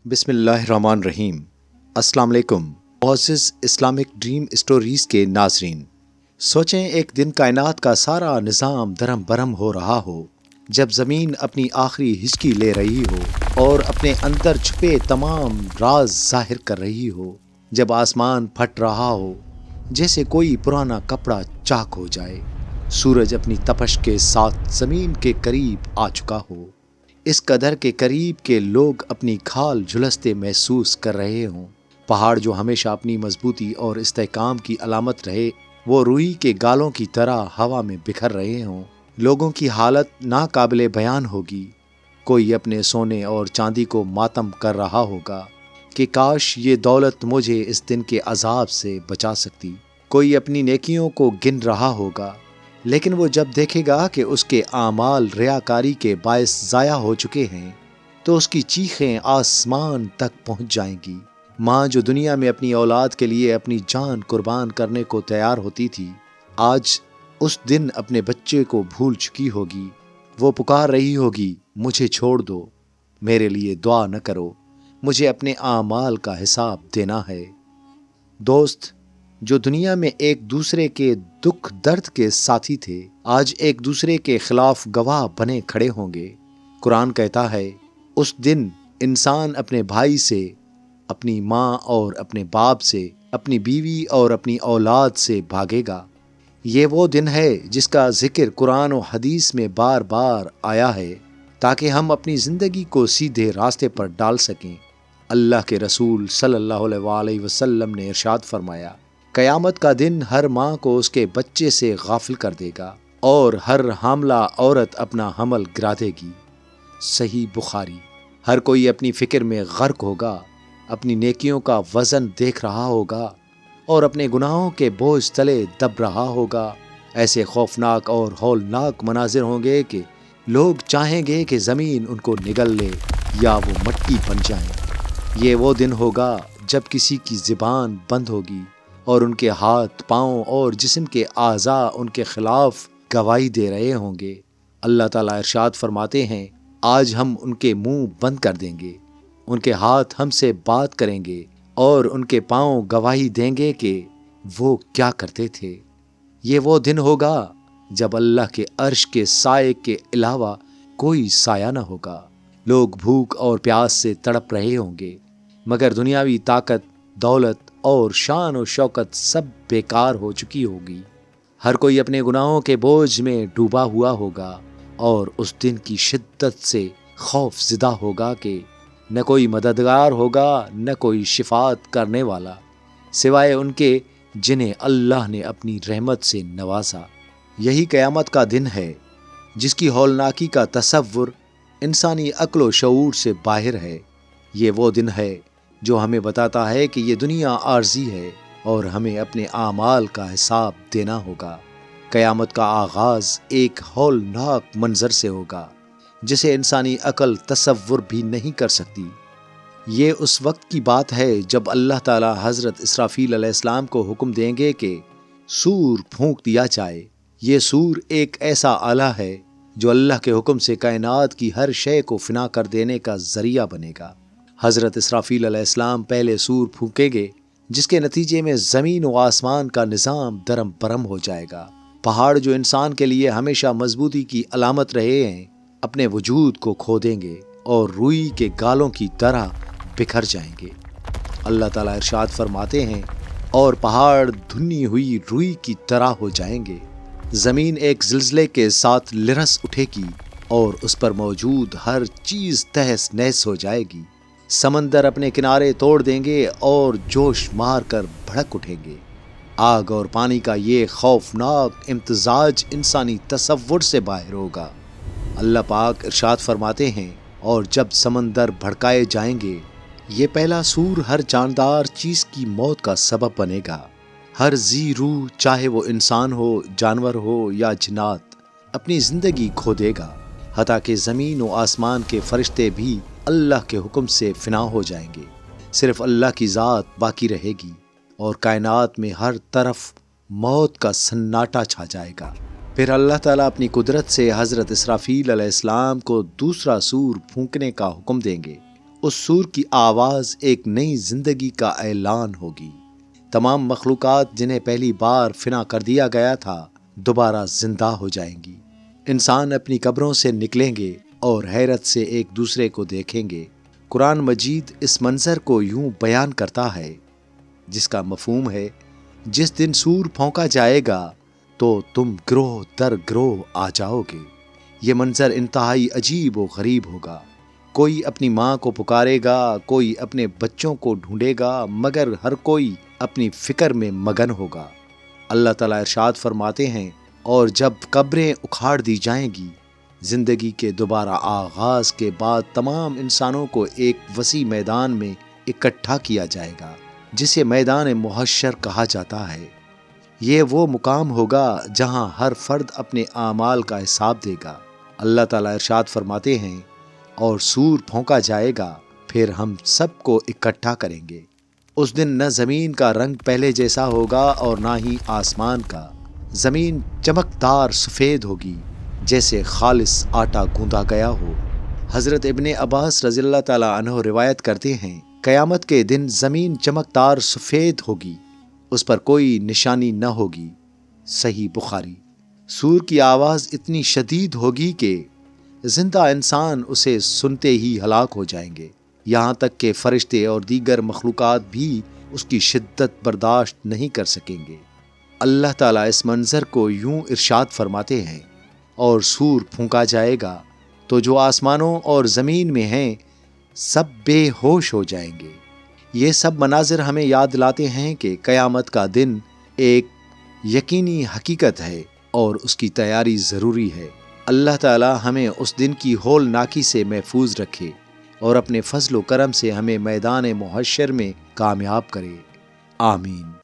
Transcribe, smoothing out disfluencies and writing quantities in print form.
बिस्मिल्लाहिर्रहमानिर्रहीम। अस्सलाम वालेकुम मुअज़्ज़िज़ इस्लामिक ड्रीम स्टोरीज़ के नाज़रीन। सोचें एक दिन कायनात का सारा निज़ाम दरम बरम हो रहा हो, जब ज़मीन अपनी आखिरी हिचकी ले रही हो और अपने अंदर छुपे तमाम राज ज़ाहिर कर रही हो, जब आसमान फट रहा हो जैसे कोई पुराना कपड़ा चाक हो जाए, सूरज अपनी तपश के साथ ज़मीन के करीब आ चुका हो, इस कदर के करीब के लोग अपनी खाल झुलसते महसूस कर रहे हों, पहाड़ जो हमेशा अपनी मजबूती और इस्तेहकाम की अलामत रहे वो रूई के गालों की तरह हवा में बिखर रहे हों, लोगों की हालत नाकाबिले बयान होगी। कोई अपने सोने और चांदी को मातम कर रहा होगा कि काश ये दौलत मुझे इस दिन के अजाब से बचा सकती। कोई अपनी नेकियों को गिन रहा होगा, लेकिन वो जब देखेगा कि उसके आमाल रियाकारी के बायस ज़ाया हो चुके हैं तो उसकी चीखें आसमान तक पहुंच जाएंगी। माँ जो दुनिया में अपनी औलाद के लिए अपनी जान कुर्बान करने को तैयार होती थी, आज उस दिन अपने बच्चे को भूल चुकी होगी। वो पुकार रही होगी, मुझे छोड़ दो, मेरे लिए दुआ न करो, मुझे अपने आमाल का हिसाब देना है। दोस्त जो दुनिया में एक दूसरे के दुख दर्द के साथी थे, आज एक दूसरे के खिलाफ गवाह बने खड़े होंगे। कुरान कहता है, उस दिन इंसान अपने भाई से, अपनी माँ और अपने बाप से, अपनी बीवी और अपनी औलाद से भागेगा। ये वो दिन है जिसका जिक्र कुरान और हदीस में बार बार आया है ताकि हम अपनी ज़िंदगी को सीधे रास्ते पर डाल सकें। अल्लाह के रसूल सल्लल्लाहु अलैहि वसल्लम ने इरशाद फरमाया, क़यामत का दिन हर माँ को उसके बच्चे से गाफिल कर देगा और हर हामला औरत अपना हमल गिरा देगी। सही बुखारी। हर कोई अपनी फ़िक्र में गर्क होगा, अपनी नेकियों का वज़न देख रहा होगा और अपने गुनाहों के बोझ तले दब रहा होगा। ऐसे खौफनाक और हौलनाक मनाजिर होंगे कि लोग चाहेंगे कि ज़मीन उनको निगल ले या वो मट्टी बन जाए। ये वो दिन होगा जब किसी की ज़ुबान बंद होगी और उनके हाथ, पाँव और जिस्म के आज़ा उनके खिलाफ गवाही दे रहे होंगे। अल्लाह ताला इरशाद फरमाते हैं, आज हम उनके मुंह बंद कर देंगे, उनके हाथ हमसे बात करेंगे और उनके पाँव गवाही देंगे कि वो क्या करते थे। ये वो दिन होगा जब अल्लाह के अर्श के साए के अलावा कोई साया न होगा। लोग भूख और प्यास से तड़प रहे होंगे, मगर दुनियावी ताकत, दौलत और शान और शौकत सब बेकार हो चुकी होगी। हर कोई अपने गुनाहों के बोझ में डूबा हुआ होगा और उस दिन की शिद्दत से खौफ ज़िदा होगा कि न कोई मददगार होगा, न कोई शिफात करने वाला, सिवाय उनके जिन्हें अल्लाह ने अपनी रहमत से नवाजा। यही क़यामत का दिन है जिसकी हौलनाकी का तसव्वुर इंसानी अक्ल व शऊर से बाहर है। ये वो दिन है जो हमें बताता है कि ये दुनिया आर्जी है और हमें अपने आमाल का हिसाब देना होगा। क़यामत का आगाज़ एक हौलनाक मंजर से होगा जिसे इंसानी अक्ल तसव्वुर भी नहीं कर सकती। ये उस वक्त की बात है जब अल्लाह ताला हज़रत इसराफील अलैहिस्सलाम को हुक्म देंगे कि सूर फूंक दिया जाए। ये सूर एक ऐसा आला है जो अल्लाह के हुक्म से कायनात की हर शय को फिना कर देने का ज़रिया बनेगा। हज़रत इसराफील अलैहिस्सलाम पहले सूर फूंकेंगे, जिसके नतीजे में ज़मीन व आसमान का निज़ाम दरम बरम हो जाएगा। पहाड़ जो इंसान के लिए हमेशा मजबूती की अलामत रहे हैं, अपने वजूद को खो देंगे और रूई के गालों की तरह बिखर जाएंगे। अल्लाह ताला इरशाद फरमाते हैं, और पहाड़ धुनी हुई रूई की तरह हो जाएंगे। ज़मीन एक ज़िलज़ले के साथ लिरस उठेगी और उस पर मौजूद हर चीज़ तहस नहस हो जाएगी। समंदर अपने किनारे तोड़ देंगे और जोश मार कर भड़क उठेंगे। आग और पानी का ये खौफनाक इम्तिजाज इंसानी तसव्वुर से बाहर होगा। अल्लाह पाक इरशाद फरमाते हैं, और जब समंदर भड़काए जाएंगे, ये पहला सूर हर जानदार चीज़ की मौत का सबब बनेगा। हर जी रूह, चाहे वो इंसान हो, जानवर हो या जिन्नात, अपनी ज़िंदगी खो देगा। हता कि ज़मीन व आसमान के फरिश्ते भी अल्लाह के हुक्म से फिना हो जाएंगे। सिर्फ अल्लाह की ज़ात बाकी रहेगी और कायनात में हर तरफ मौत का सन्नाटा छा जाएगा। फिर अल्लाह ताला अपनी कुदरत से हज़रत इसराफील अलैहिस्सलाम को दूसरा सूर फूंकने का हुक्म देंगे اس سور کی آواز ایک نئی زندگی کا اعلان ہوگی۔ تمام مخلوقات جنہیں پہلی بار فنا کر دیا گیا تھا دوبارہ زندہ ہو جائیں گی۔ انسان اپنی قبروں سے نکلیں گے اور حیرت سے ایک دوسرے کو دیکھیں گے۔ قرآن مجید اس منظر کو یوں بیان کرتا ہے، جس کا مفہوم ہے، جس دن سور پھونکا جائے گا تو تم گروہ در گروہ آ جاؤ گے۔ یہ منظر انتہائی عجیب و غریب ہوگا۔ کوئی اپنی ماں کو پکارے گا، کوئی اپنے بچوں کو ڈھونڈے گا، مگر ہر کوئی اپنی فکر میں مگن ہوگا۔ اللہ تعالیٰ ارشاد فرماتے ہیں، اور جب قبریں اکھاڑ دی جائیں گی، زندگی کے دوبارہ آغاز کے بعد تمام انسانوں کو ایک وسیع میدان میں اکٹھا کیا جائے گا، جسے میدان محشر کہا جاتا ہے۔ یہ وہ مقام ہوگا جہاں ہر فرد اپنے اعمال کا حساب دے گا۔ اللہ تعالیٰ ارشاد فرماتے ہیں، اور سور پھونکا جائے گا، پھر ہم سب کو اکٹھا کریں گے۔ اس دن نہ زمین کا رنگ پہلے جیسا ہوگا اور نہ ہی آسمان کا۔ زمین چمکدار سفید ہوگی جیسے خالص آٹا گوندا گیا ہو۔ حضرت ابن عباس رضی اللہ تعالیٰ عنہ روایت کرتے ہیں، قیامت کے دن زمین چمکدار سفید ہوگی، اس پر کوئی نشانی نہ ہوگی۔ صحیح بخاری۔ سور کی آواز اتنی شدید ہوگی کہ زندہ انسان اسے سنتے ہی ہلاک ہو جائیں گے، یہاں تک کہ فرشتے اور دیگر مخلوقات بھی اس کی شدت برداشت نہیں کر سکیں گے۔ اللہ تعالیٰ اس منظر کو یوں ارشاد فرماتے ہیں، اور سور پھونکا جائے گا تو جو آسمانوں اور زمین میں ہیں سب بے ہوش ہو جائیں گے۔ یہ سب مناظر ہمیں یاد دلاتے ہیں کہ قیامت کا دن ایک یقینی حقیقت ہے اور اس کی تیاری ضروری ہے۔ اللہ تعالیٰ ہمیں اس دن کی ہولناکی سے محفوظ رکھے اور اپنے فضل و کرم سے ہمیں میدان محشر میں کامیاب کرے۔ آمین۔